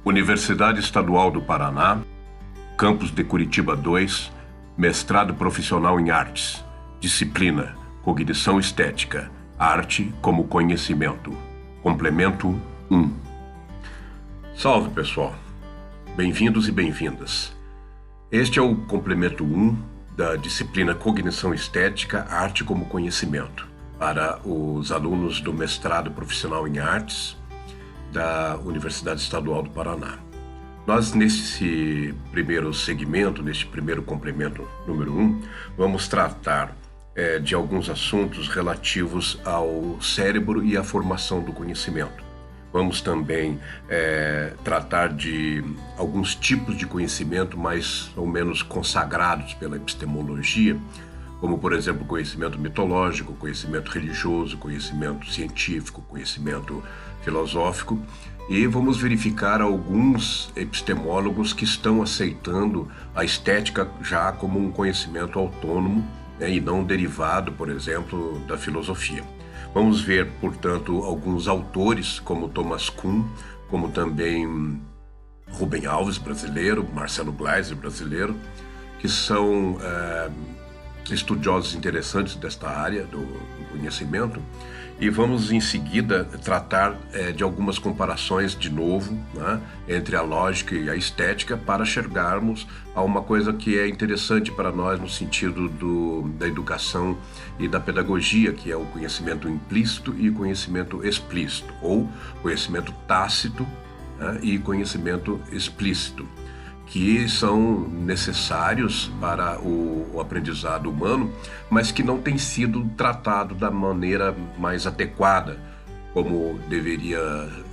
Universidade Estadual do Paraná, Campus de Curitiba 2, Mestrado Profissional em Artes, Disciplina Cognição Estética, Arte como Conhecimento, Complemento 1. Salve, pessoal! Bem-vindos e bem-vindas. Este é o Complemento 1 da disciplina Cognição Estética, Arte como Conhecimento, para os alunos do Mestrado Profissional em Artes da Universidade Estadual do Paraná. Nós, nesse primeiro segmento, neste primeiro complemento número 1, vamos tratar de alguns assuntos relativos ao cérebro e à formação do conhecimento. Vamos também tratar de alguns tipos de conhecimento mais ou menos consagrados pela epistemologia, como, por exemplo, conhecimento mitológico, conhecimento religioso, conhecimento científico, conhecimento filosófico, e vamos verificar alguns epistemólogos que estão aceitando a estética já como um conhecimento autônomo, e não derivado, por exemplo, da filosofia. Vamos ver, portanto, alguns autores, como Thomas Kuhn, como também Rubem Alves, brasileiro, Marcelo Gleiser, brasileiro, que são estudiosos interessantes desta área do conhecimento, e vamos em seguida tratar de algumas comparações de novo, né, entre a lógica e a estética, para chegarmos a uma coisa que é interessante para nós no sentido da educação e da pedagogia, que é o conhecimento implícito e conhecimento explícito, ou conhecimento tácito, né, e conhecimento explícito, que são necessários para o aprendizado humano, mas que não tem sido tratado da maneira mais adequada, como deveria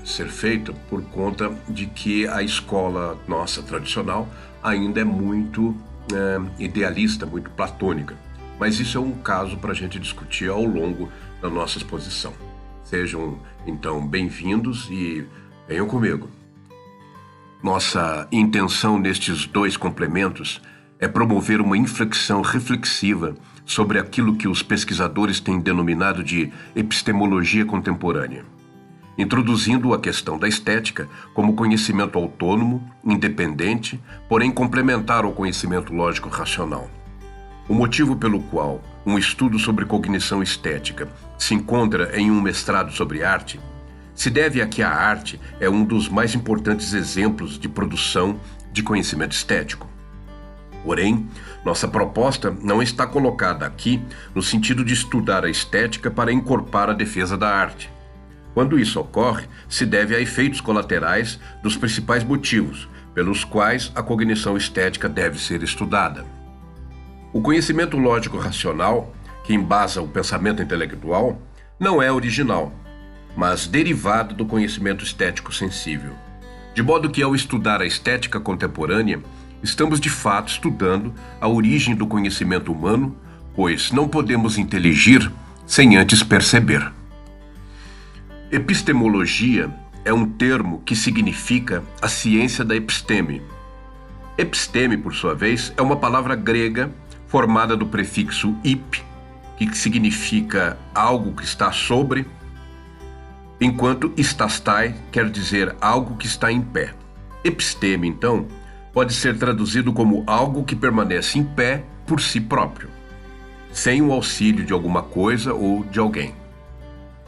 ser feito, por conta de que a escola nossa tradicional ainda é muito idealista, muito platônica. Mas isso é um caso para a gente discutir ao longo da nossa exposição. Sejam, então, bem-vindos e venham comigo. Nossa intenção nestes dois complementos é promover uma inflexão reflexiva sobre aquilo que os pesquisadores têm denominado de epistemologia contemporânea, introduzindo a questão da estética como conhecimento autônomo, independente, porém complementar ao conhecimento lógico-racional. O motivo pelo qual um estudo sobre cognição estética se encontra em um mestrado sobre arte se deve a que a arte é um dos mais importantes exemplos de produção de conhecimento estético. Porém, nossa proposta não está colocada aqui no sentido de estudar a estética para encorpar a defesa da arte. Quando isso ocorre, se deve a efeitos colaterais dos principais motivos pelos quais a cognição estética deve ser estudada. O conhecimento lógico-racional, que embasa o pensamento intelectual, não é original, mas derivado do conhecimento estético sensível. De modo que, ao estudar a estética contemporânea, estamos de fato estudando a origem do conhecimento humano, pois não podemos inteligir sem antes perceber. Epistemologia é um termo que significa a ciência da episteme. Episteme, por sua vez, é uma palavra grega formada do prefixo ip, que significa algo que está sobre, enquanto istastai quer dizer algo que está em pé. Episteme, então, pode ser traduzido como algo que permanece em pé por si próprio, sem o auxílio de alguma coisa ou de alguém.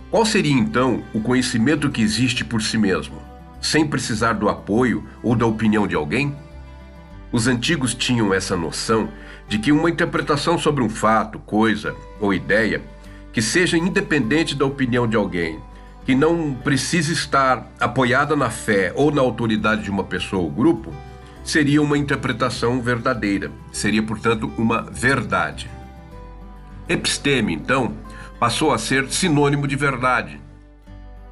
Qual seria, então, o conhecimento que existe por si mesmo, sem precisar do apoio ou da opinião de alguém? Os antigos tinham essa noção de que uma interpretação sobre um fato, coisa ou ideia, que seja independente da opinião de alguém, que não precise estar apoiada na fé ou na autoridade de uma pessoa ou grupo, seria uma interpretação verdadeira, seria, portanto, uma verdade. Episteme, então, passou a ser sinônimo de verdade.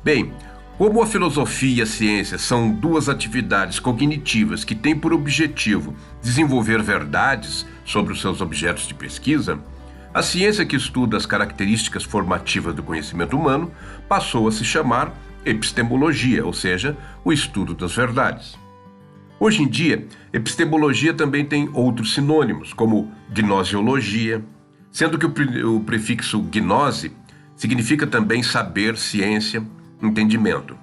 Bem, como a filosofia e a ciência são duas atividades cognitivas que têm por objetivo desenvolver verdades sobre os seus objetos de pesquisa, a ciência que estuda as características formativas do conhecimento humano passou a se chamar epistemologia, ou seja, o estudo das verdades. Hoje em dia, epistemologia também tem outros sinônimos, como gnosiologia, sendo que o prefixo gnose significa também saber, ciência, entendimento.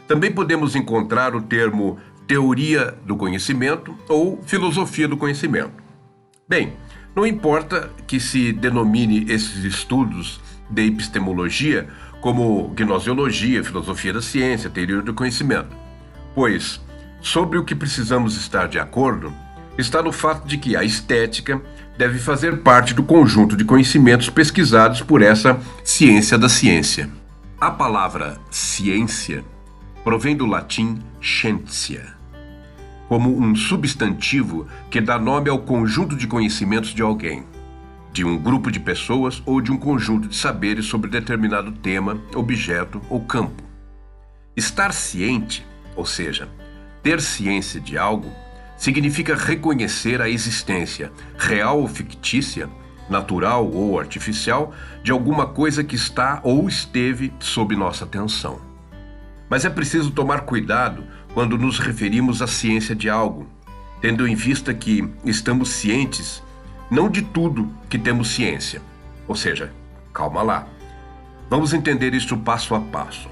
Também podemos encontrar o termo teoria do conhecimento ou filosofia do conhecimento. Bem, não importa que se denomine esses estudos de epistemologia como gnoseologia, filosofia da ciência, teoria do conhecimento, pois sobre o que precisamos estar de acordo está no fato de que a estética deve fazer parte do conjunto de conhecimentos pesquisados por essa ciência da ciência. A palavra ciência provém do latim scientia, como um substantivo que dá nome ao conjunto de conhecimentos de alguém, de um grupo de pessoas ou de um conjunto de saberes sobre determinado tema, objeto ou campo. Estar ciente, ou seja, ter ciência de algo, significa reconhecer a existência, real ou fictícia, natural ou artificial, de alguma coisa que está ou esteve sob nossa atenção. Mas é preciso tomar cuidado quando nos referimos à ciência de algo, tendo em vista que estamos cientes não de tudo que temos ciência. Ou seja, calma lá. Vamos entender isso passo a passo.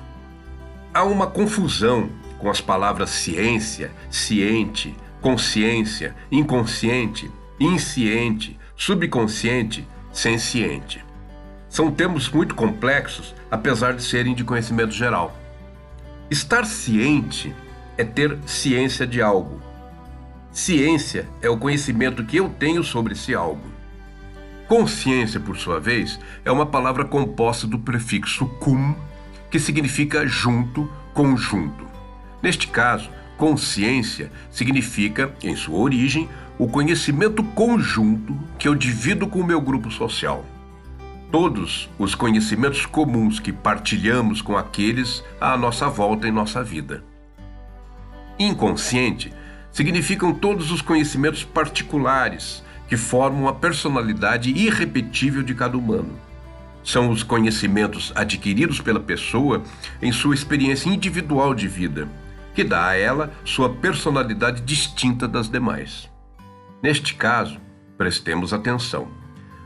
Há uma confusão com as palavras ciência, ciente, consciência, inconsciente, insciente, subconsciente, senciente. São termos muito complexos, apesar de serem de conhecimento geral. Estar ciente é ter ciência de algo. Ciência é o conhecimento que eu tenho sobre esse algo. Consciência, por sua vez, é uma palavra composta do prefixo cum, que significa junto, conjunto. Neste caso, consciência significa, em sua origem, o conhecimento conjunto que eu divido com o meu grupo social. Todos os conhecimentos comuns que partilhamos com aqueles à nossa volta em nossa vida. Inconsciente significam todos os conhecimentos particulares que formam a personalidade irrepetível de cada humano. São os conhecimentos adquiridos pela pessoa em sua experiência individual de vida, que dá a ela sua personalidade distinta das demais. Neste caso, prestemos atenção.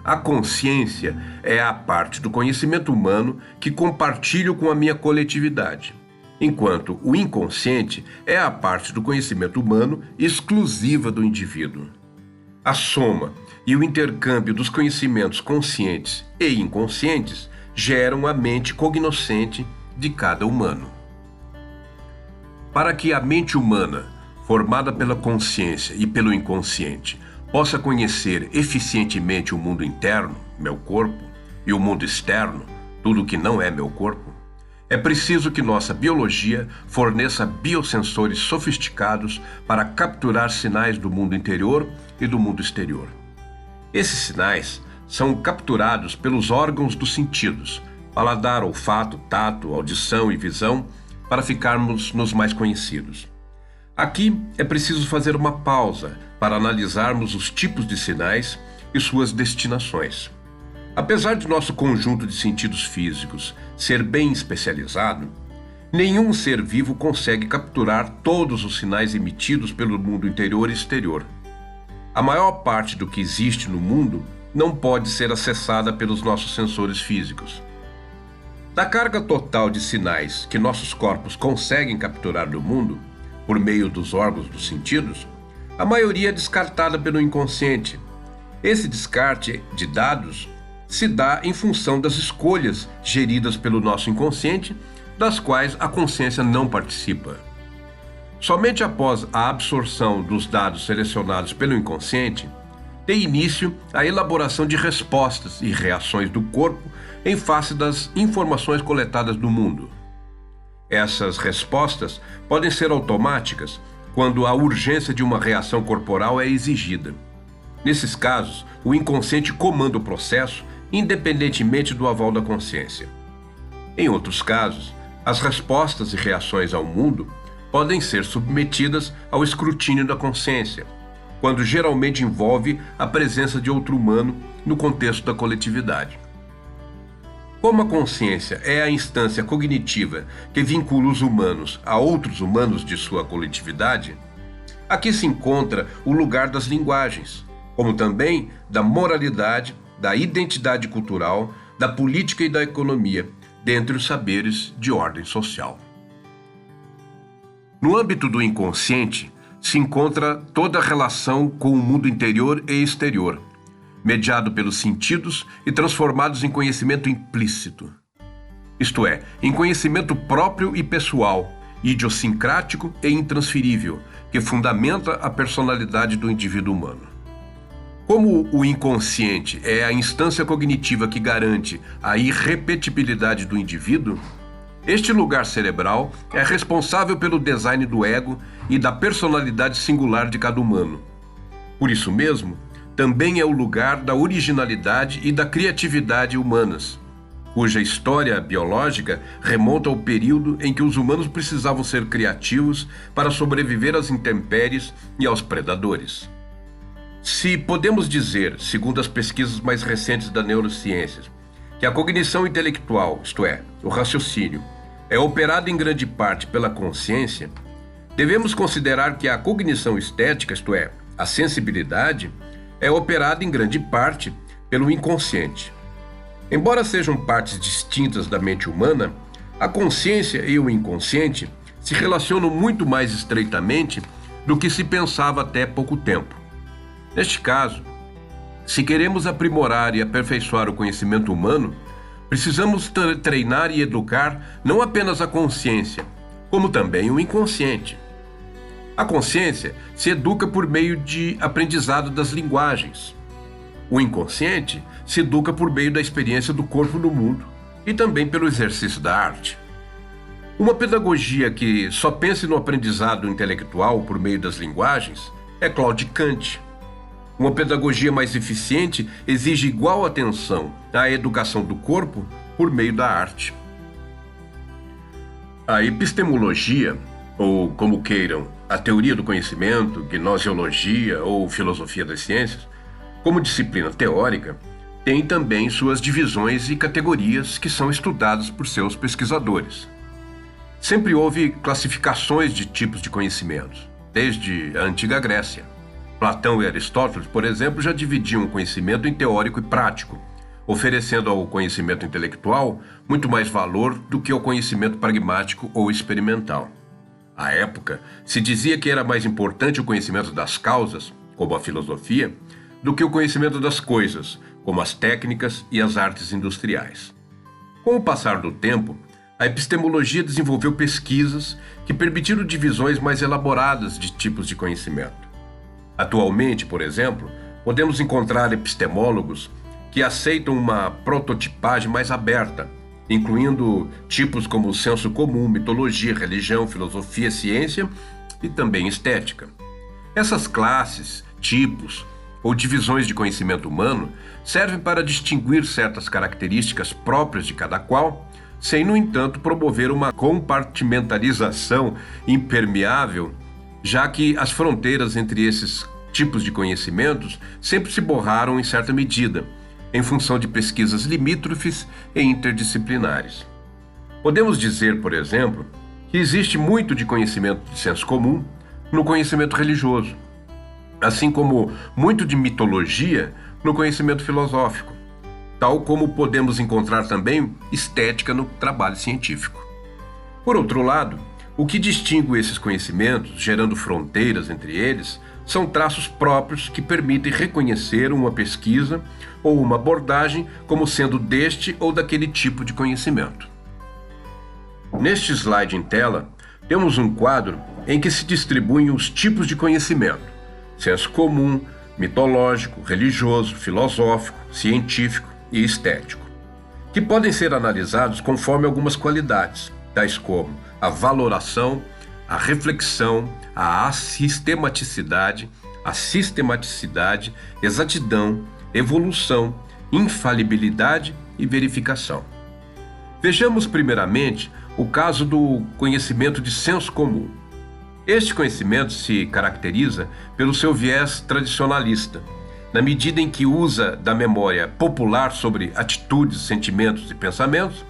A consciência é a parte do conhecimento humano que compartilho com a minha coletividade, enquanto o inconsciente é a parte do conhecimento humano exclusiva do indivíduo. A soma e o intercâmbio dos conhecimentos conscientes e inconscientes geram a mente cognoscente de cada humano. Para que a mente humana, formada pela consciência e pelo inconsciente, possa conhecer eficientemente o mundo interno, meu corpo, e o mundo externo, tudo que não é meu corpo, é preciso que nossa biologia forneça biosensores sofisticados para capturar sinais do mundo interior e do mundo exterior. Esses sinais são capturados pelos órgãos dos sentidos, paladar, olfato, tato, audição e visão, para ficarmos nos mais conhecidos. Aqui é preciso fazer uma pausa para analisarmos os tipos de sinais e suas destinações. Apesar de nosso conjunto de sentidos físicos ser bem especializado, nenhum ser vivo consegue capturar todos os sinais emitidos pelo mundo interior e exterior. A maior parte do que existe no mundo não pode ser acessada pelos nossos sensores físicos. Da carga total de sinais que nossos corpos conseguem capturar do mundo, por meio dos órgãos dos sentidos, a maioria é descartada pelo inconsciente. Esse descarte de dados se dá em função das escolhas geridas pelo nosso inconsciente, das quais a consciência não participa. Somente após a absorção dos dados selecionados pelo inconsciente, tem início a elaboração de respostas e reações do corpo em face das informações coletadas do mundo. Essas respostas podem ser automáticas quando a urgência de uma reação corporal é exigida. Nesses casos, o inconsciente comanda o processo independentemente do aval da consciência. Em outros casos, as respostas e reações ao mundo podem ser submetidas ao escrutínio da consciência, quando geralmente envolve a presença de outro humano no contexto da coletividade. Como a consciência é a instância cognitiva que vincula os humanos a outros humanos de sua coletividade, aqui se encontra o lugar das linguagens, como também da moralidade, da identidade cultural, da política e da economia, dentre os saberes de ordem social. No âmbito do inconsciente, se encontra toda a relação com o mundo interior e exterior, mediado pelos sentidos e transformados em conhecimento implícito. Isto é, em conhecimento próprio e pessoal, idiosincrático e intransferível, que fundamenta a personalidade do indivíduo humano. Como o inconsciente é a instância cognitiva que garante a irrepetibilidade do indivíduo, este lugar cerebral é responsável pelo design do ego e da personalidade singular de cada humano. Por isso mesmo, também é o lugar da originalidade e da criatividade humanas, cuja história biológica remonta ao período em que os humanos precisavam ser criativos para sobreviver às intempéries e aos predadores. Se podemos dizer, segundo as pesquisas mais recentes da neurociência, que a cognição intelectual, isto é, o raciocínio, é operada em grande parte pela consciência, devemos considerar que a cognição estética, isto é, a sensibilidade, é operada em grande parte pelo inconsciente. Embora sejam partes distintas da mente humana, a consciência e o inconsciente se relacionam muito mais estreitamente do que se pensava até pouco tempo. Neste caso, se queremos aprimorar e aperfeiçoar o conhecimento humano, precisamos treinar e educar não apenas a consciência, como também o inconsciente. A consciência se educa por meio de aprendizado das linguagens. O inconsciente se educa por meio da experiência do corpo no mundo e também pelo exercício da arte. Uma pedagogia que só pense no aprendizado intelectual por meio das linguagens é claudicante. Uma pedagogia mais eficiente exige igual atenção à educação do corpo por meio da arte. A epistemologia, ou como queiram, a teoria do conhecimento, gnoseologia ou filosofia das ciências, como disciplina teórica, tem também suas divisões e categorias que são estudadas por seus pesquisadores. Sempre houve classificações de tipos de conhecimentos, desde a antiga Grécia. Platão e Aristóteles, por exemplo, já dividiam o conhecimento em teórico e prático, oferecendo ao conhecimento intelectual muito mais valor do que ao conhecimento pragmático ou experimental. À época, se dizia que era mais importante o conhecimento das causas, como a filosofia, do que o conhecimento das coisas, como as técnicas e as artes industriais. Com o passar do tempo, a epistemologia desenvolveu pesquisas que permitiram divisões mais elaboradas de tipos de conhecimento. Atualmente, por exemplo, podemos encontrar epistemólogos que aceitam uma prototipagem mais aberta, incluindo tipos como senso comum, mitologia, religião, filosofia, ciência e também estética. Essas classes, tipos ou divisões de conhecimento humano servem para distinguir certas características próprias de cada qual, sem, no entanto, promover uma compartimentalização impermeável, já que as fronteiras entre esses tipos de conhecimentos sempre se borraram em certa medida, em função de pesquisas limítrofes e interdisciplinares. Podemos dizer, por exemplo, que existe muito de conhecimento de senso comum no conhecimento religioso, assim como muito de mitologia no conhecimento filosófico, tal como podemos encontrar também estética no trabalho científico. Por outro lado, o que distingue esses conhecimentos, gerando fronteiras entre eles, são traços próprios que permitem reconhecer uma pesquisa ou uma abordagem como sendo deste ou daquele tipo de conhecimento. Neste slide em tela, temos um quadro em que se distribuem os tipos de conhecimento: senso comum, mitológico, religioso, filosófico, científico e estético, que podem ser analisados conforme algumas qualidades, tais como a valoração, a reflexão, a sistematicidade, exatidão, evolução, infalibilidade e verificação. Vejamos primeiramente o caso do conhecimento de senso comum. Este conhecimento se caracteriza pelo seu viés tradicionalista, na medida em que usa da memória popular sobre atitudes, sentimentos e pensamentos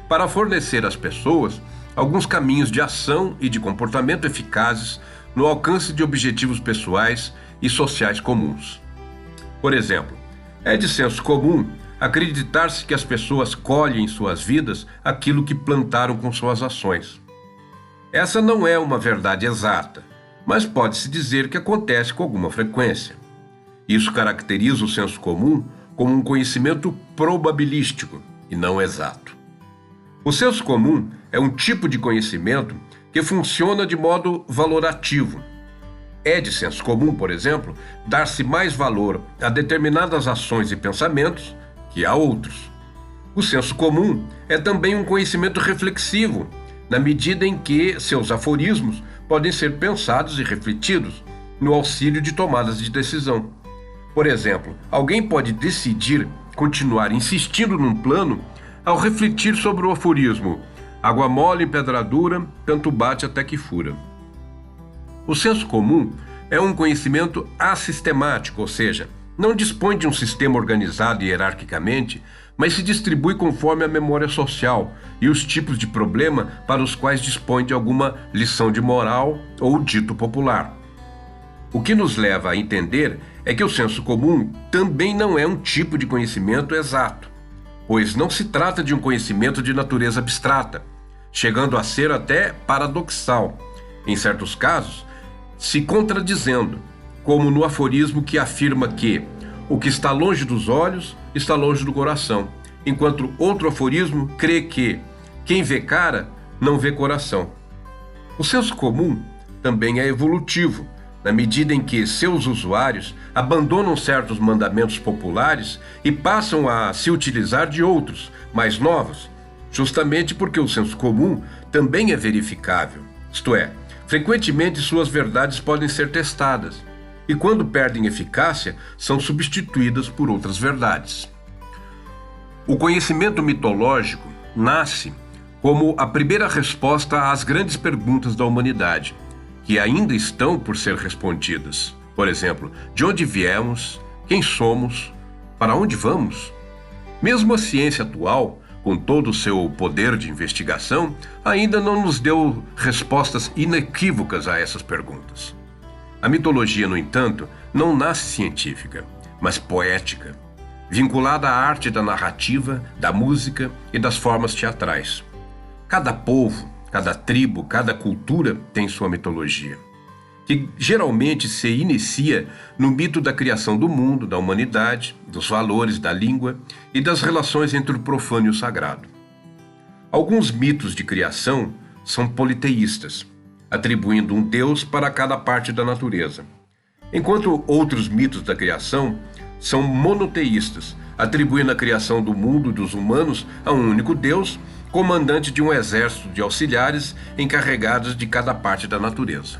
para fornecer às pessoas alguns caminhos de ação e de comportamento eficazes no alcance de objetivos pessoais e sociais comuns. Por exemplo, é de senso comum acreditar-se que as pessoas colhem em suas vidas aquilo que plantaram com suas ações. Essa não é uma verdade exata, mas pode-se dizer que acontece com alguma frequência. Isso caracteriza o senso comum como um conhecimento probabilístico e não exato. O senso comum é um tipo de conhecimento que funciona de modo valorativo. É de senso comum, por exemplo, dar-se mais valor a determinadas ações e pensamentos que a outros. O senso comum é também um conhecimento reflexivo, na medida em que seus aforismos podem ser pensados e refletidos no auxílio de tomadas de decisão. Por exemplo, alguém pode decidir continuar insistindo num plano ao refletir sobre o aforismo: água mole em pedra dura, tanto bate até que fura. O senso comum é um conhecimento assistemático, ou seja, não dispõe de um sistema organizado hierarquicamente, mas se distribui conforme a memória social e os tipos de problema para os quais dispõe de alguma lição de moral ou dito popular. O que nos leva a entender é que o senso comum também não é um tipo de conhecimento exato, pois não se trata de um conhecimento de natureza abstrata, chegando a ser até paradoxal, em certos casos, se contradizendo, como no aforismo que afirma que o que está longe dos olhos está longe do coração, enquanto outro aforismo crê que quem vê cara não vê coração. O senso comum também é evolutivo, na medida em que seus usuários abandonam certos mandamentos populares e passam a se utilizar de outros, mais novos, justamente porque o senso comum também é verificável, isto é, frequentemente suas verdades podem ser testadas, e quando perdem eficácia, são substituídas por outras verdades. O conhecimento mitológico nasce como a primeira resposta às grandes perguntas da humanidade, que ainda estão por ser respondidas. Por exemplo, de onde viemos, quem somos, para onde vamos? Mesmo a ciência atual, com todo o seu poder de investigação, ainda não nos deu respostas inequívocas a essas perguntas. A mitologia, no entanto, não nasce científica, mas poética, vinculada à arte da narrativa, da música e das formas teatrais. Cada povo, cada tribo, cada cultura tem sua mitologia, que geralmente se inicia no mito da criação do mundo, da humanidade, dos valores, da língua e das relações entre o profano e o sagrado. Alguns mitos de criação são politeístas, atribuindo um Deus para cada parte da natureza, enquanto outros mitos da criação são monoteístas, atribuindo a criação do mundo e dos humanos a um único Deus, comandante de um exército de auxiliares encarregados de cada parte da natureza.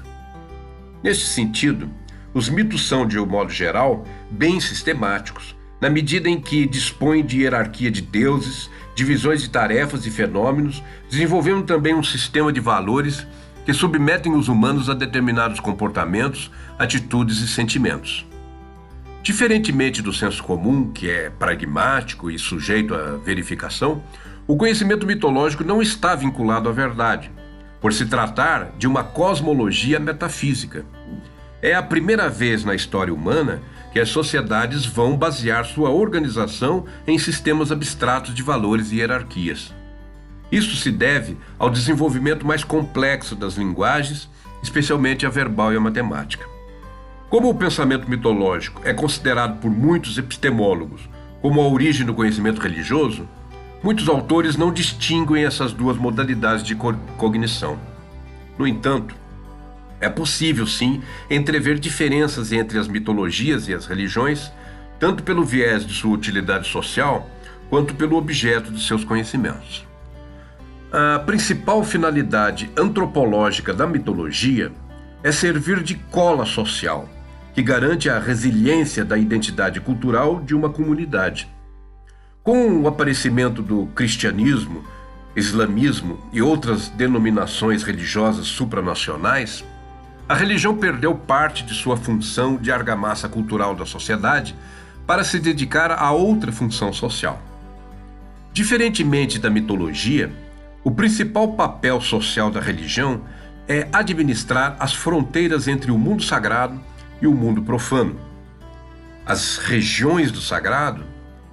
Neste sentido, os mitos são, de um modo geral, bem sistemáticos, na medida em que dispõem de hierarquia de deuses, divisões de tarefas e fenômenos, desenvolvendo também um sistema de valores que submetem os humanos a determinados comportamentos, atitudes e sentimentos. Diferentemente do senso comum, que é pragmático e sujeito à verificação, o conhecimento mitológico não está vinculado à verdade, por se tratar de uma cosmologia metafísica. É a primeira vez na história humana que as sociedades vão basear sua organização em sistemas abstratos de valores e hierarquias. Isso se deve ao desenvolvimento mais complexo das linguagens, especialmente a verbal e a matemática. Como o pensamento mitológico é considerado por muitos epistemólogos como a origem do conhecimento religioso, muitos autores não distinguem essas duas modalidades de cognição. No entanto, é possível, sim, entrever diferenças entre as mitologias e as religiões, tanto pelo viés de sua utilidade social, quanto pelo objeto de seus conhecimentos. A principal finalidade antropológica da mitologia é servir de cola social, que garante a resiliência da identidade cultural de uma comunidade. Com o aparecimento do cristianismo, islamismo e outras denominações religiosas supranacionais, a religião perdeu parte de sua função de argamassa cultural da sociedade para se dedicar a outra função social. Diferentemente da mitologia, o principal papel social da religião é administrar as fronteiras entre o mundo sagrado e o mundo profano. As regiões do sagrado,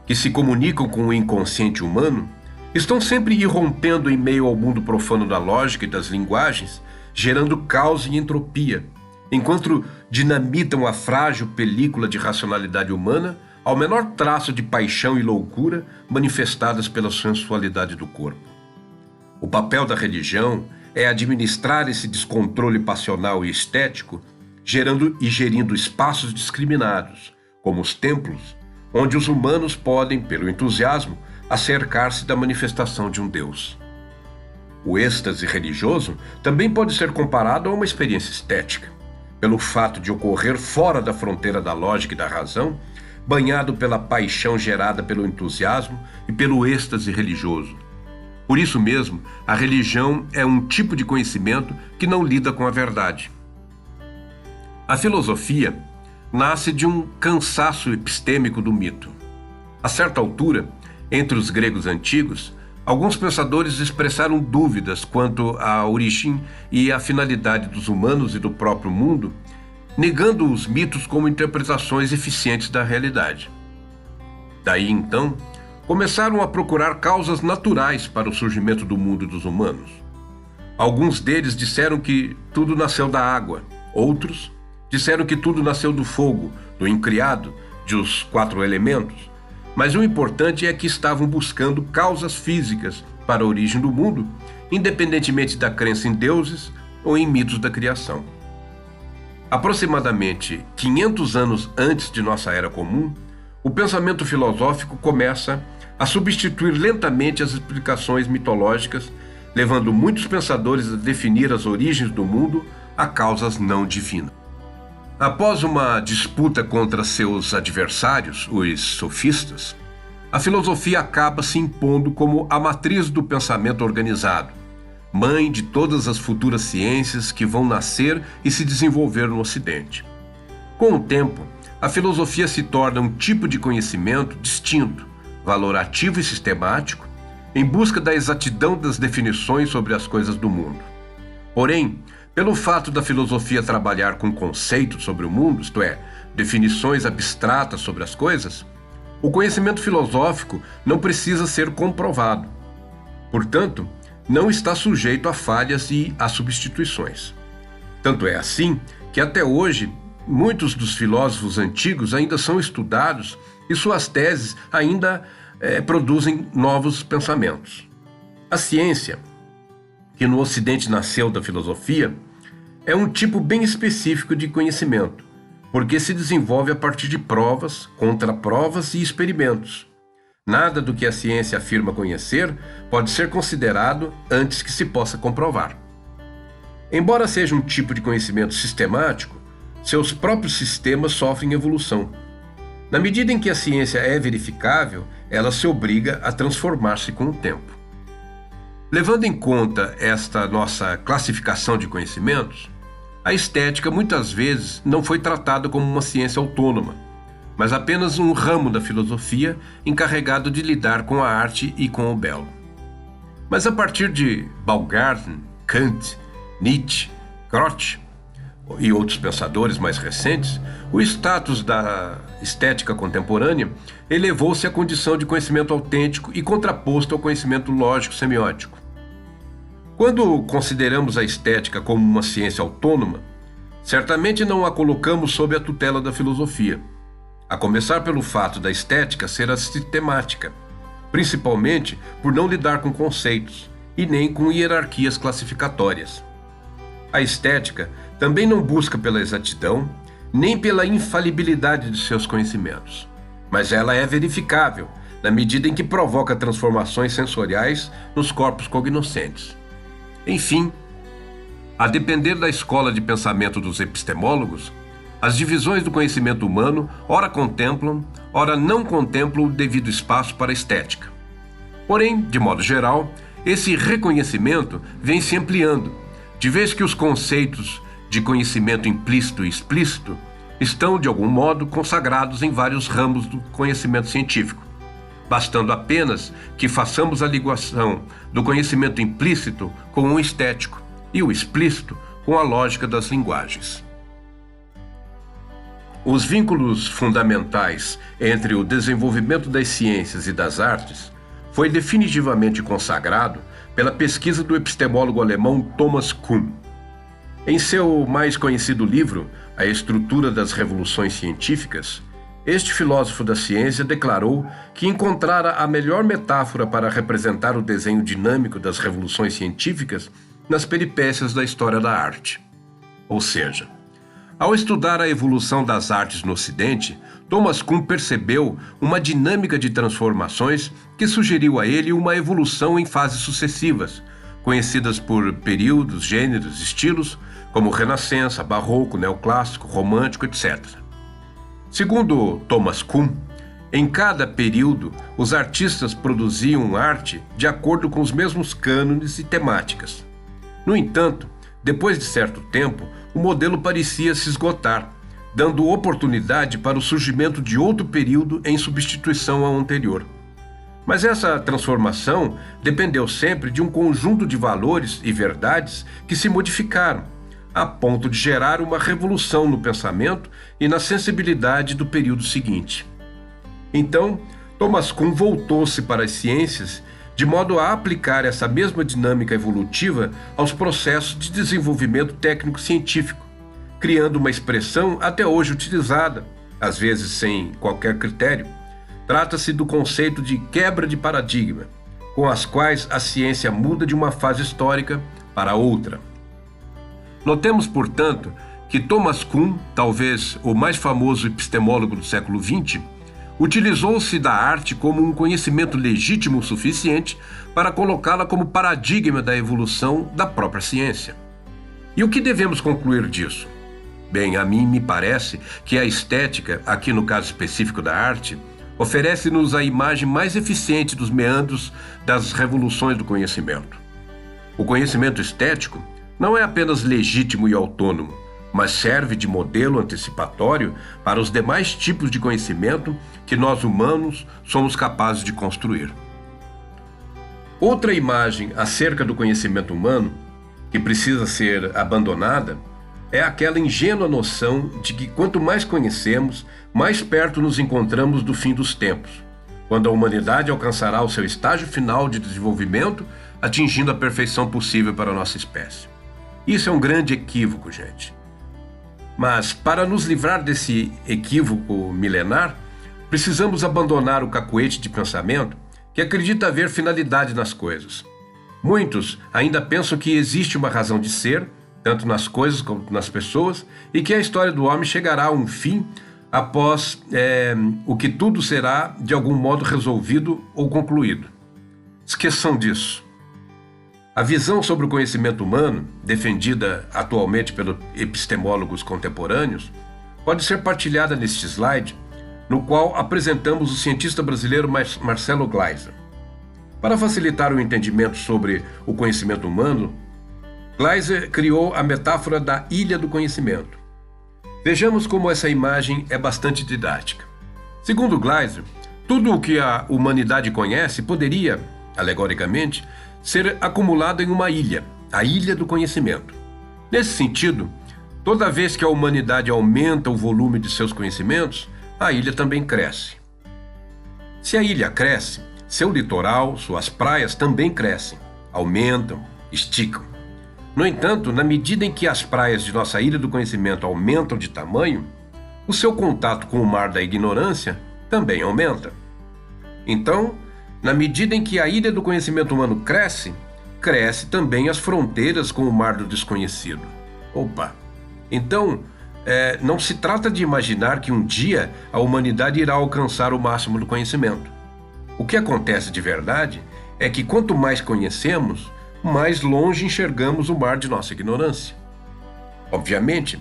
que se comunicam com o inconsciente humano, estão sempre irrompendo em meio ao mundo profano da lógica e das linguagens, gerando caos e entropia, enquanto dinamitam a frágil película de racionalidade humana ao menor traço de paixão e loucura manifestadas pela sensualidade do corpo. O papel da religião é administrar esse descontrole passional e estético, gerando e gerindo espaços discriminados, como os templos, onde os humanos podem, pelo entusiasmo, acercar-se da manifestação de um Deus. O êxtase religioso também pode ser comparado a uma experiência estética, pelo fato de ocorrer fora da fronteira da lógica e da razão, banhado pela paixão gerada pelo entusiasmo e pelo êxtase religioso. Por isso mesmo, a religião é um tipo de conhecimento que não lida com a verdade. A filosofia nasce de um cansaço epistêmico do mito. A certa altura, entre os gregos antigos, alguns pensadores expressaram dúvidas quanto à origem e à finalidade dos humanos e do próprio mundo, negando os mitos como interpretações eficientes da realidade. Daí, então, começaram a procurar causas naturais para o surgimento do mundo e dos humanos. Alguns deles disseram que tudo nasceu da água, outros disseram que tudo nasceu do fogo, do incriado, dos 4 elementos, mas o importante é que estavam buscando causas físicas para a origem do mundo, independentemente da crença em deuses ou em mitos da criação. Aproximadamente 500 anos antes de nossa era comum, o pensamento filosófico começa a substituir lentamente as explicações mitológicas, levando muitos pensadores a definir as origens do mundo a causas não divinas. Após uma disputa contra seus adversários, os sofistas, a filosofia acaba se impondo como a matriz do pensamento organizado, mãe de todas as futuras ciências que vão nascer e se desenvolver no Ocidente. Com o tempo, a filosofia se torna um tipo de conhecimento distinto, valorativo e sistemático, em busca da exatidão das definições sobre as coisas do mundo. Porém, pelo fato da filosofia trabalhar com conceitos sobre o mundo, isto é, definições abstratas sobre as coisas, o conhecimento filosófico não precisa ser comprovado. Portanto, não está sujeito a falhas e a substituições. Tanto é assim que até hoje muitos dos filósofos antigos ainda são estudados e suas teses ainda produzem novos pensamentos. A ciência, que no Ocidente nasceu da filosofia, é um tipo bem específico de conhecimento, porque se desenvolve a partir de provas, contraprovas e experimentos. Nada do que a ciência afirma conhecer pode ser considerado antes que se possa comprovar. Embora seja um tipo de conhecimento sistemático, seus próprios sistemas sofrem evolução. Na medida em que a ciência é verificável, ela se obriga a transformar-se com o tempo. Levando em conta esta nossa classificação de conhecimentos, a estética muitas vezes não foi tratada como uma ciência autônoma, mas apenas um ramo da filosofia encarregado de lidar com a arte e com o belo. Mas a partir de Baumgarten, Kant, Nietzsche, Grote e outros pensadores mais recentes, o status da estética contemporânea elevou-se à condição de conhecimento autêntico e contraposto ao conhecimento lógico-semiótico. Quando consideramos a estética como uma ciência autônoma, certamente não a colocamos sob a tutela da filosofia, a começar pelo fato da estética ser sistemática, principalmente por não lidar com conceitos e nem com hierarquias classificatórias. A estética também não busca pela exatidão, nem pela infalibilidade de seus conhecimentos, mas ela é verificável na medida em que provoca transformações sensoriais nos corpos cognoscentes. Enfim, a depender da escola de pensamento dos epistemólogos, as divisões do conhecimento humano ora contemplam, ora não contemplam o devido espaço para a estética. Porém, de modo geral, esse reconhecimento vem se ampliando, de vez que os conceitos de conhecimento implícito e explícito estão, de algum modo, consagrados em vários ramos do conhecimento científico, bastando apenas que façamos a ligação do conhecimento implícito com o estético e o explícito com a lógica das linguagens. Os vínculos fundamentais entre o desenvolvimento das ciências e das artes foi definitivamente consagrado pela pesquisa do epistemólogo alemão Thomas Kuhn. Em seu mais conhecido livro, A Estrutura das Revoluções Científicas, este filósofo da ciência declarou que encontrara a melhor metáfora para representar o desenho dinâmico das revoluções científicas nas peripécias da história da arte. Ou seja, ao estudar a evolução das artes no Ocidente, Thomas Kuhn percebeu uma dinâmica de transformações que sugeriu a ele uma evolução em fases sucessivas, conhecidas por períodos, gêneros, estilos, como Renascença, Barroco, Neoclássico, Romântico, etc. Segundo Thomas Kuhn, em cada período, os artistas produziam arte de acordo com os mesmos cânones e temáticas. No entanto, depois de certo tempo, o modelo parecia se esgotar, dando oportunidade para o surgimento de outro período em substituição ao anterior. Mas essa transformação dependeu sempre de um conjunto de valores e verdades que se modificaram, a ponto de gerar uma revolução no pensamento e na sensibilidade do período seguinte. Então, Thomas Kuhn voltou-se para as ciências de modo a aplicar essa mesma dinâmica evolutiva aos processos de desenvolvimento técnico-científico, criando uma expressão até hoje utilizada, às vezes sem qualquer critério. Trata-se do conceito de quebra de paradigma, com as quais a ciência muda de uma fase histórica para outra. Notemos, portanto, que Thomas Kuhn, talvez o mais famoso epistemólogo do século XX, utilizou-se da arte como um conhecimento legítimo o suficiente para colocá-la como paradigma da evolução da própria ciência. E o que devemos concluir disso? Bem, a mim me parece que a estética, aqui no caso específico da arte, oferece-nos a imagem mais eficiente dos meandros das revoluções do conhecimento. O conhecimento estético não é apenas legítimo e autônomo, mas serve de modelo antecipatório para os demais tipos de conhecimento que nós humanos somos capazes de construir. Outra imagem acerca do conhecimento humano, que precisa ser abandonada, é aquela ingênua noção de que quanto mais conhecemos, mais perto nos encontramos do fim dos tempos, quando a humanidade alcançará o seu estágio final de desenvolvimento, atingindo a perfeição possível para a nossa espécie. Isso é um grande equívoco, gente. Mas, para nos livrar desse equívoco milenar, precisamos abandonar o cacoete de pensamento que acredita haver finalidade nas coisas. Muitos ainda pensam que existe uma razão de ser, tanto nas coisas quanto nas pessoas, e que a história do homem chegará a um fim após o que tudo será de algum modo resolvido ou concluído. Esqueçam disso. A visão sobre o conhecimento humano, defendida atualmente pelos epistemólogos contemporâneos, pode ser partilhada neste slide, no qual apresentamos o cientista brasileiro Marcelo Gleiser. Para facilitar o entendimento sobre o conhecimento humano, Gleiser criou a metáfora da ilha do conhecimento. Vejamos como essa imagem é bastante didática. Segundo Gleiser, tudo o que a humanidade conhece poderia, alegoricamente, ser acumulado em uma ilha, a ilha do conhecimento. Nesse sentido, toda vez que a humanidade aumenta o volume de seus conhecimentos, a ilha também cresce. Se a ilha cresce, seu litoral, suas praias também crescem, aumentam, esticam. No entanto, na medida em que as praias de nossa ilha do conhecimento aumentam de tamanho, o seu contato com o mar da ignorância também aumenta. Então, na medida em que a ilha do conhecimento humano cresce, cresce também as fronteiras com o mar do desconhecido. Opa! Então, não se trata de imaginar que um dia a humanidade irá alcançar o máximo do conhecimento. O que acontece de verdade é que quanto mais conhecemos, mais longe enxergamos o mar de nossa ignorância. Obviamente,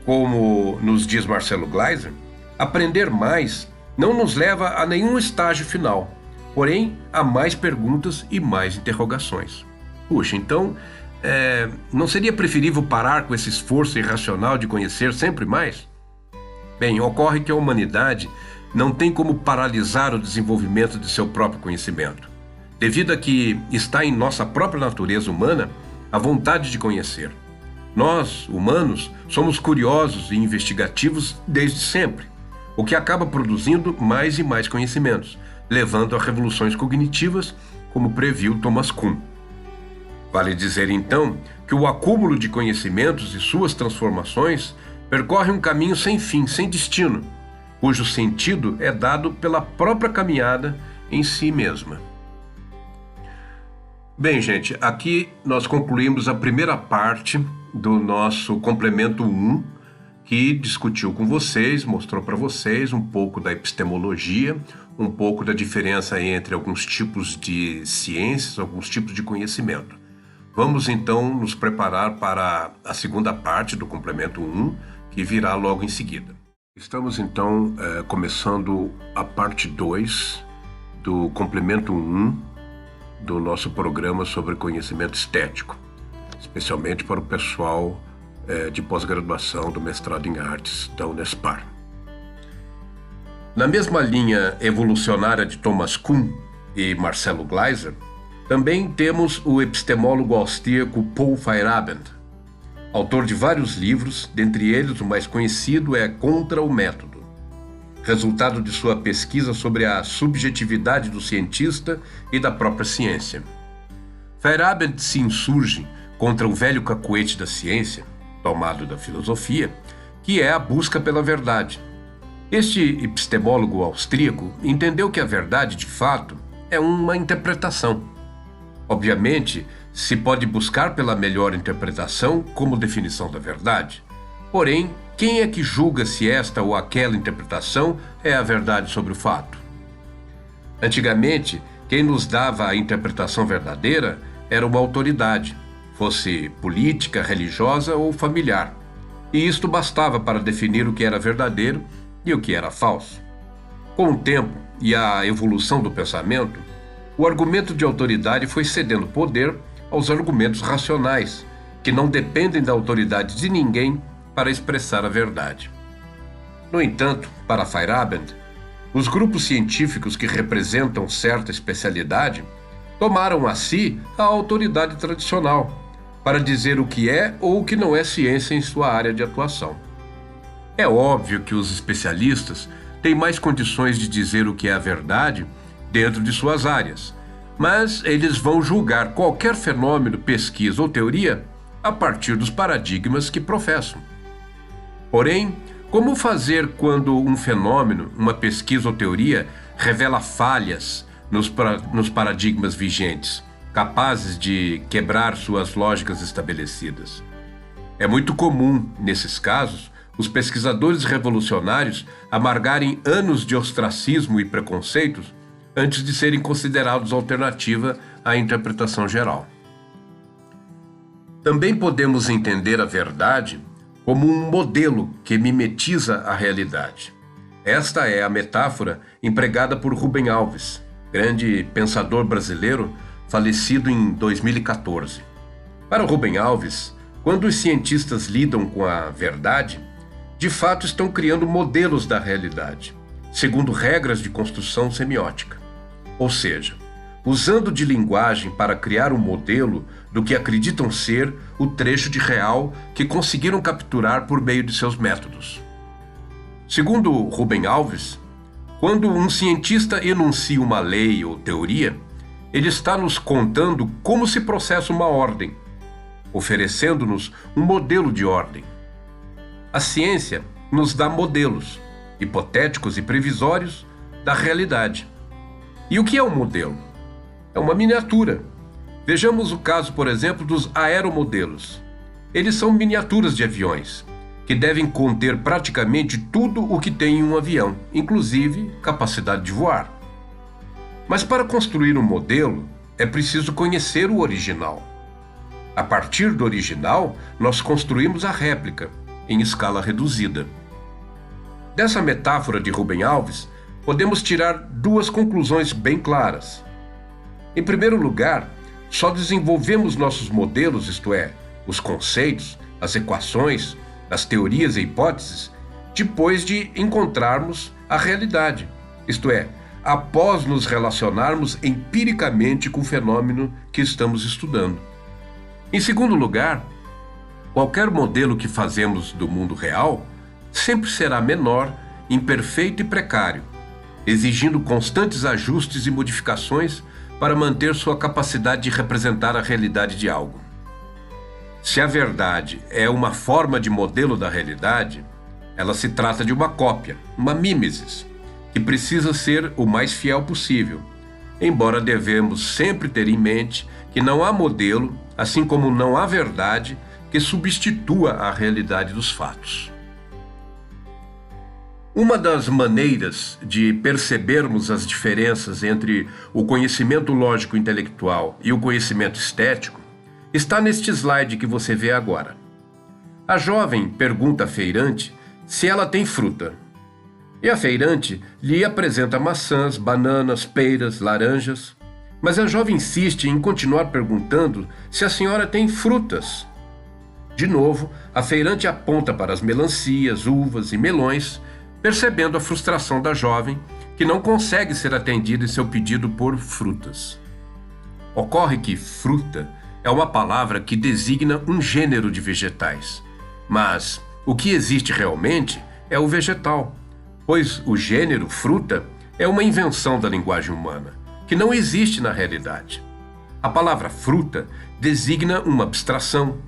como nos diz Marcelo Gleiser, aprender mais não nos leva a nenhum estágio final, porém, há mais perguntas e mais interrogações. Puxa, então, não seria preferível parar com esse esforço irracional de conhecer sempre mais? Bem, ocorre que a humanidade não tem como paralisar o desenvolvimento de seu próprio conhecimento, devido a que está em nossa própria natureza humana a vontade de conhecer. Nós, humanos, somos curiosos e investigativos desde sempre, o que acaba produzindo mais e mais conhecimentos, levando a revoluções cognitivas, como previu Thomas Kuhn. Vale dizer, então, que o acúmulo de conhecimentos e suas transformações percorre um caminho sem fim, sem destino, cujo sentido é dado pela própria caminhada em si mesma. Bem, gente, aqui nós concluímos a primeira parte do nosso complemento 1, que discutiu com vocês, mostrou para vocês um pouco da epistemologia, um pouco da diferença entre alguns tipos de ciências, alguns tipos de conhecimento. Vamos então nos preparar para a segunda parte do complemento 1, que virá logo em seguida. Estamos então começando a parte 2 do complemento 1 do nosso programa sobre conhecimento estético, especialmente para o pessoal de pós-graduação do mestrado em artes da Unespar. Na mesma linha evolucionária de Thomas Kuhn e Marcelo Gleiser, também temos o epistemólogo austríaco Paul Feyerabend, autor de vários livros, dentre eles o mais conhecido é Contra o Método, resultado de sua pesquisa sobre a subjetividade do cientista e da própria ciência. Feyerabend se insurge contra o velho cacuete da ciência, tomado da filosofia, que é a busca pela verdade. Este epistemólogo austríaco entendeu que a verdade, de fato, é uma interpretação. Obviamente, se pode buscar pela melhor interpretação como definição da verdade. Porém, quem é que julga se esta ou aquela interpretação é a verdade sobre o fato? Antigamente, quem nos dava a interpretação verdadeira era uma autoridade, fosse política, religiosa ou familiar, e isto bastava para definir o que era verdadeiro e o que era falso. Com o tempo e a evolução do pensamento, o argumento de autoridade foi cedendo poder aos argumentos racionais, que não dependem da autoridade de ninguém para expressar a verdade. No entanto, para Feyerabend, os grupos científicos que representam certa especialidade tomaram a si a autoridade tradicional para dizer o que é ou o que não é ciência em sua área de atuação. É óbvio que os especialistas têm mais condições de dizer o que é a verdade dentro de suas áreas, mas eles vão julgar qualquer fenômeno, pesquisa ou teoria a partir dos paradigmas que professam. Porém, como fazer quando um fenômeno, uma pesquisa ou teoria revela falhas nos paradigmas vigentes, capazes de quebrar suas lógicas estabelecidas? É muito comum, nesses casos, os pesquisadores revolucionários amargarem anos de ostracismo e preconceitos antes de serem considerados alternativa à interpretação geral. Também podemos entender a verdade como um modelo que mimetiza a realidade. Esta é a metáfora empregada por Rubem Alves, grande pensador brasileiro, falecido em 2014. Para Rubem Alves, quando os cientistas lidam com a verdade, de fato estão criando modelos da realidade, segundo regras de construção semiótica. Ou seja, usando de linguagem para criar um modelo do que acreditam ser o trecho de real que conseguiram capturar por meio de seus métodos. Segundo Rubem Alves, quando um cientista enuncia uma lei ou teoria, ele está nos contando como se processa uma ordem, oferecendo-nos um modelo de ordem. A ciência nos dá modelos, hipotéticos e previsórios, da realidade. E o que é um modelo? É uma miniatura. Vejamos o caso, por exemplo, dos aeromodelos. Eles são miniaturas de aviões, que devem conter praticamente tudo o que tem em um avião, inclusive capacidade de voar. Mas para construir um modelo, é preciso conhecer o original. A partir do original, nós construímos a réplica, em escala reduzida. Dessa metáfora de Rubem Alves, podemos tirar duas conclusões bem claras. Em primeiro lugar, só desenvolvemos nossos modelos, isto é, os conceitos, as equações, as teorias e hipóteses, depois de encontrarmos a realidade, isto é, após nos relacionarmos empiricamente com o fenômeno que estamos estudando. Em segundo lugar, qualquer modelo que fazemos do mundo real sempre será menor, imperfeito e precário, exigindo constantes ajustes e modificações para manter sua capacidade de representar a realidade de algo. Se a verdade é uma forma de modelo da realidade, ela se trata de uma cópia, uma mimesis, que precisa ser o mais fiel possível, embora devemos sempre ter em mente que não há modelo, assim como não há verdade, que substitua a realidade dos fatos. Uma das maneiras de percebermos as diferenças entre o conhecimento lógico-intelectual e o conhecimento estético está neste slide que você vê agora. A jovem pergunta à feirante se ela tem fruta. E a feirante lhe apresenta maçãs, bananas, peras, laranjas. Mas a jovem insiste em continuar perguntando se a senhora tem frutas. De novo, a feirante aponta para as melancias, uvas e melões, percebendo a frustração da jovem, que não consegue ser atendida em seu pedido por frutas. Ocorre que fruta é uma palavra que designa um gênero de vegetais, mas o que existe realmente é o vegetal, pois o gênero fruta é uma invenção da linguagem humana, que não existe na realidade. A palavra fruta designa uma abstração,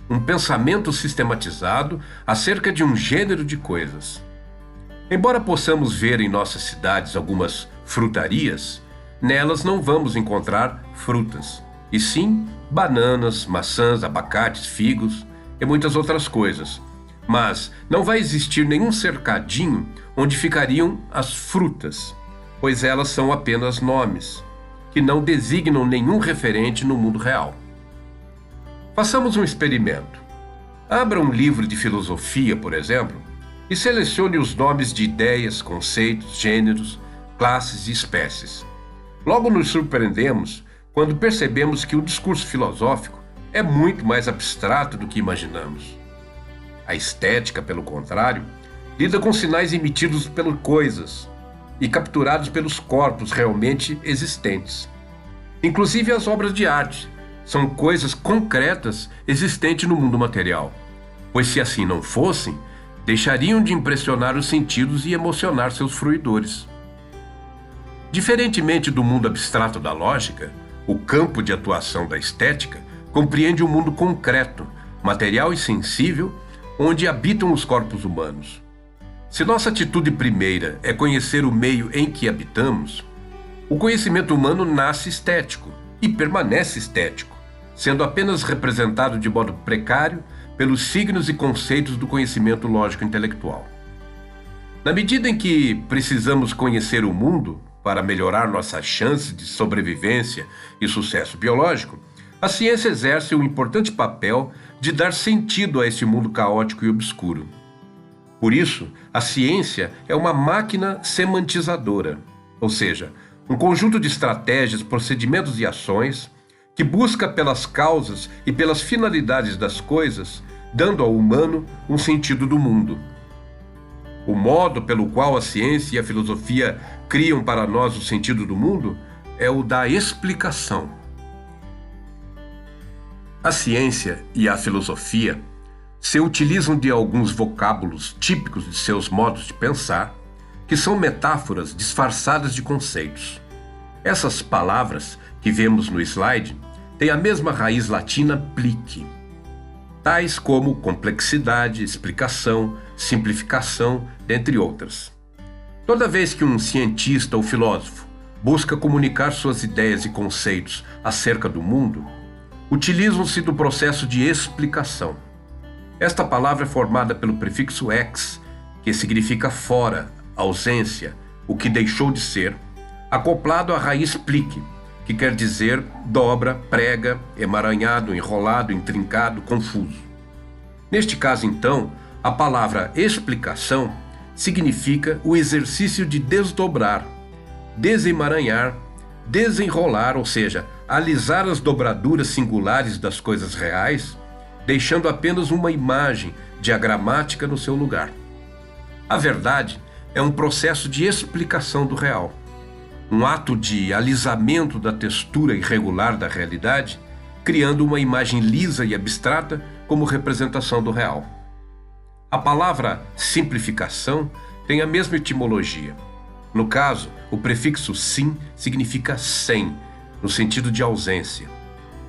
um pensamento sistematizado acerca de um gênero de coisas. Embora possamos ver em nossas cidades algumas frutarias, nelas não vamos encontrar frutas, e sim bananas, maçãs, abacates, figos e muitas outras coisas. Mas não vai existir nenhum cercadinho onde ficariam as frutas, pois elas são apenas nomes, que não designam nenhum referente no mundo real. Façamos um experimento. Abra um livro de filosofia, por exemplo, e selecione os nomes de ideias, conceitos, gêneros, classes e espécies. Logo nos surpreendemos quando percebemos que o discurso filosófico é muito mais abstrato do que imaginamos. A estética, pelo contrário, lida com sinais emitidos pelas coisas e capturados pelos corpos realmente existentes. Inclusive as obras de arte são coisas concretas existentes no mundo material, pois se assim não fossem, deixariam de impressionar os sentidos e emocionar seus fruidores. Diferentemente do mundo abstrato da lógica, o campo de atuação da estética compreende um mundo concreto, material e sensível, onde habitam os corpos humanos. Se nossa atitude primeira é conhecer o meio em que habitamos, o conhecimento humano nasce estético e permanece estético, sendo apenas representado de modo precário pelos signos e conceitos do conhecimento lógico-intelectual. Na medida em que precisamos conhecer o mundo para melhorar nossas chances de sobrevivência e sucesso biológico, a ciência exerce um importante papel de dar sentido a esse mundo caótico e obscuro. Por isso, a ciência é uma máquina semantizadora, ou seja, um conjunto de estratégias, procedimentos e ações que busca pelas causas e pelas finalidades das coisas, dando ao humano um sentido do mundo. O modo pelo qual a ciência e a filosofia criam para nós o sentido do mundo é o da explicação. A ciência e a filosofia se utilizam de alguns vocábulos típicos de seus modos de pensar, que são metáforas disfarçadas de conceitos. Essas palavras que vemos no slide têm a mesma raiz latina plique, tais como complexidade, explicação, simplificação, dentre outras. Toda vez que um cientista ou filósofo busca comunicar suas ideias e conceitos acerca do mundo, utilizam-se do processo de explicação. Esta palavra é formada pelo prefixo ex, que significa fora, ausência, o que deixou de ser, acoplado à raiz plique, que quer dizer dobra, prega, emaranhado, enrolado, intrincado, confuso. Neste caso, então, a palavra explicação significa o exercício de desdobrar, desemaranhar, desenrolar, ou seja, alisar as dobraduras singulares das coisas reais, deixando apenas uma imagem diagramática no seu lugar. A verdade é um processo de explicação do real, um ato de alisamento da textura irregular da realidade, criando uma imagem lisa e abstrata como representação do real. A palavra simplificação tem a mesma etimologia. No caso, o prefixo sim significa sem, no sentido de ausência.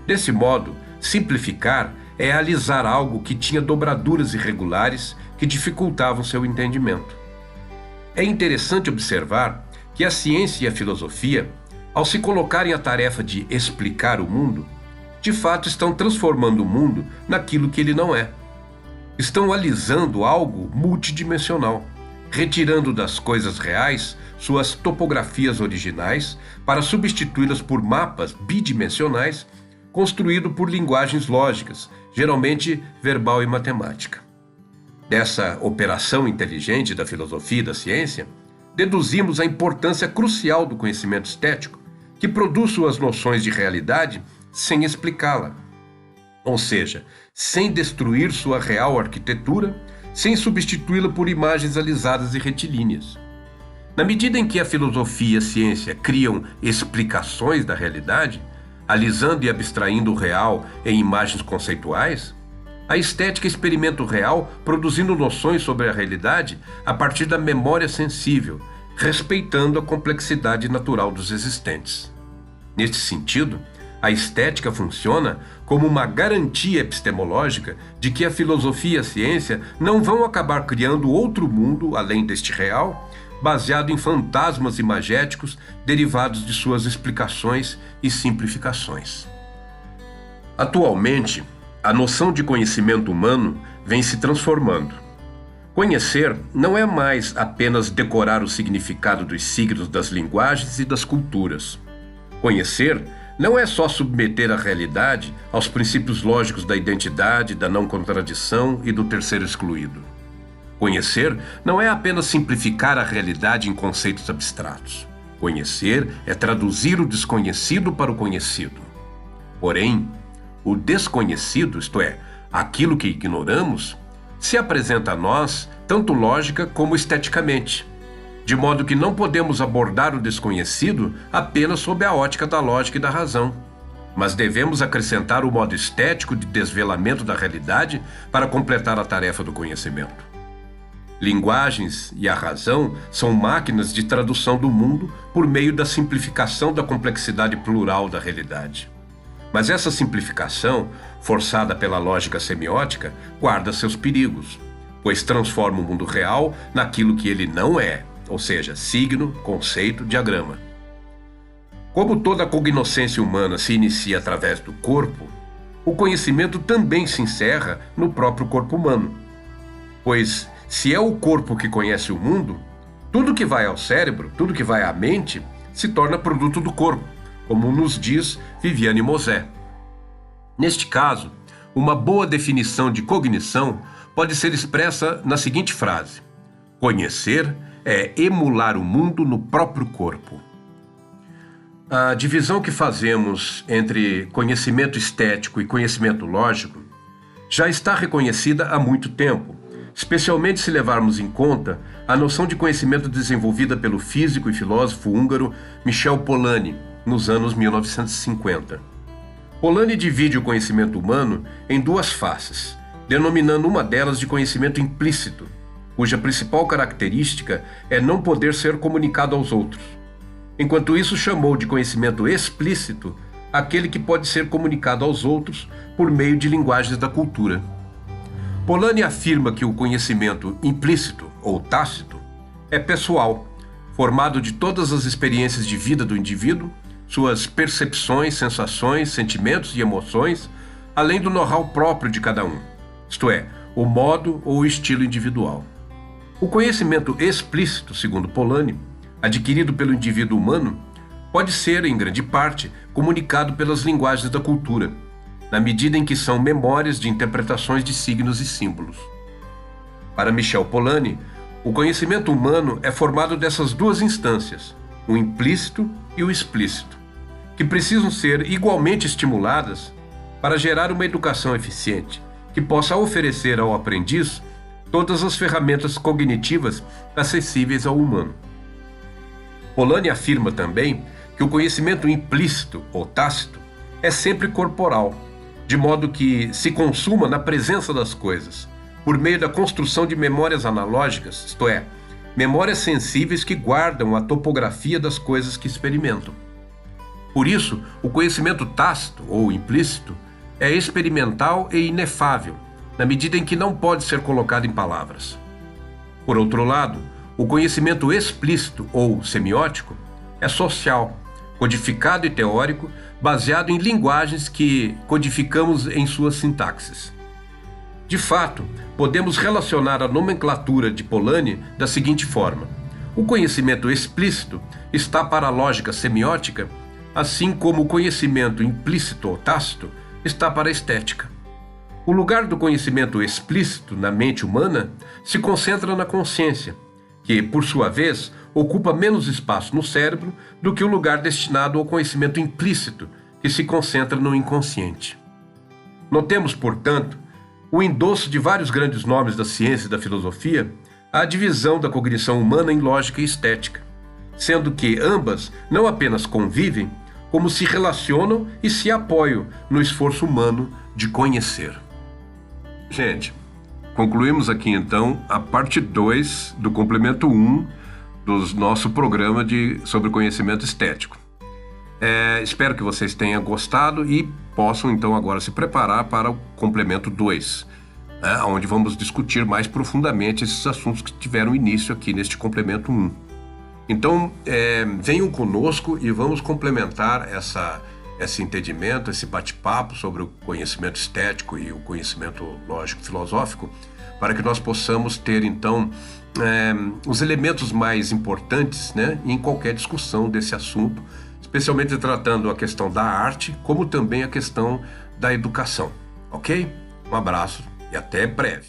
Desse modo, simplificar é alisar algo que tinha dobraduras irregulares que dificultavam seu entendimento. É interessante observar que a ciência e a filosofia, ao se colocarem a tarefa de explicar o mundo, de fato estão transformando o mundo naquilo que ele não é. Estão alisando algo multidimensional, retirando das coisas reais suas topografias originais para substituí-las por mapas bidimensionais construídos por linguagens lógicas, geralmente verbal e matemática. Dessa operação inteligente da filosofia e da ciência, deduzimos a importância crucial do conhecimento estético, que produz suas noções de realidade sem explicá-la, ou seja, sem destruir sua real arquitetura, sem substituí-la por imagens alisadas e retilíneas. Na medida em que a filosofia e a ciência criam explicações da realidade, alisando e abstraindo o real em imagens conceituais, a estética experimenta o real produzindo noções sobre a realidade a partir da memória sensível, respeitando a complexidade natural dos existentes. Neste sentido, a estética funciona como uma garantia epistemológica de que a filosofia e a ciência não vão acabar criando outro mundo além deste real, baseado em fantasmas imagéticos derivados de suas explicações e simplificações. Atualmente, a noção de conhecimento humano vem se transformando. Conhecer não é mais apenas decorar o significado dos signos das linguagens e das culturas. Conhecer não é só submeter a realidade aos princípios lógicos da identidade, da não contradição e do terceiro excluído. Conhecer não é apenas simplificar a realidade em conceitos abstratos. Conhecer é traduzir o desconhecido para o conhecido. Porém, o desconhecido, isto é, aquilo que ignoramos, se apresenta a nós tanto lógica como esteticamente, de modo que não podemos abordar o desconhecido apenas sob a ótica da lógica e da razão, mas devemos acrescentar o modo estético de desvelamento da realidade para completar a tarefa do conhecimento. Linguagens e a razão são máquinas de tradução do mundo por meio da simplificação da complexidade plural da realidade. Mas essa simplificação, forçada pela lógica semiótica, guarda seus perigos, pois transforma o mundo real naquilo que ele não é, ou seja, signo, conceito, diagrama. Como toda a cognoscência humana se inicia através do corpo, o conhecimento também se encerra no próprio corpo humano. Pois, se é o corpo que conhece o mundo, tudo que vai ao cérebro, tudo que vai à mente, se torna produto do corpo, como nos diz Viviane Mosé. Neste caso, uma boa definição de cognição pode ser expressa na seguinte frase: conhecer é emular o mundo no próprio corpo. A divisão que fazemos entre conhecimento estético e conhecimento lógico já está reconhecida há muito tempo, especialmente se levarmos em conta a noção de conhecimento desenvolvida pelo físico e filósofo húngaro Michel Polanyi, nos anos 1950. Polanyi divide o conhecimento humano em duas faces, denominando uma delas de conhecimento implícito, cuja principal característica é não poder ser comunicado aos outros. Enquanto isso, chamou de conhecimento explícito aquele que pode ser comunicado aos outros por meio de linguagens da cultura. Polanyi afirma que o conhecimento implícito ou tácito é pessoal, formado de todas as experiências de vida do indivíduo, suas percepções, sensações, sentimentos e emoções, além do know-how próprio de cada um, isto é, o modo ou o estilo individual. O conhecimento explícito, segundo Polanyi, adquirido pelo indivíduo humano, pode ser, em grande parte, comunicado pelas linguagens da cultura, na medida em que são memórias de interpretações de signos e símbolos. Para Michel Polanyi, o conhecimento humano é formado dessas duas instâncias, o implícito e o explícito, que precisam ser igualmente estimuladas para gerar uma educação eficiente, que possa oferecer ao aprendiz todas as ferramentas cognitivas acessíveis ao humano. Polanyi afirma também que o conhecimento implícito ou tácito é sempre corporal, de modo que se consuma na presença das coisas, por meio da construção de memórias analógicas, isto é, memórias sensíveis que guardam a topografia das coisas que experimentam. Por isso, o conhecimento tácito ou implícito é experimental e inefável, na medida em que não pode ser colocado em palavras. Por outro lado, o conhecimento explícito ou semiótico é social, codificado e teórico, baseado em linguagens que codificamos em suas sintaxes. De fato, podemos relacionar a nomenclatura de Polanyi da seguinte forma: o conhecimento explícito está para a lógica semiótica, assim como o conhecimento implícito ou tácito está para a estética. O lugar do conhecimento explícito na mente humana se concentra na consciência, que, por sua vez, ocupa menos espaço no cérebro do que o lugar destinado ao conhecimento implícito, que se concentra no inconsciente. Notemos, portanto, o endosso de vários grandes nomes da ciência e da filosofia à divisão da cognição humana em lógica e estética, sendo que ambas não apenas convivem, como se relacionam e se apoiam no esforço humano de conhecer. Gente, concluímos aqui então a parte 2 do complemento 1 do nosso programa sobre conhecimento estético. Espero que vocês tenham gostado e possam então agora se preparar para o complemento 2, onde vamos discutir mais profundamente esses assuntos que tiveram início aqui neste complemento 1. Então, venham conosco e vamos complementar esse entendimento, esse bate-papo sobre o conhecimento estético e o conhecimento lógico-filosófico, para que nós possamos ter, então, os elementos mais importantes, né, em qualquer discussão desse assunto, especialmente tratando a questão da arte, como também a questão da educação. Ok? Um abraço e até breve.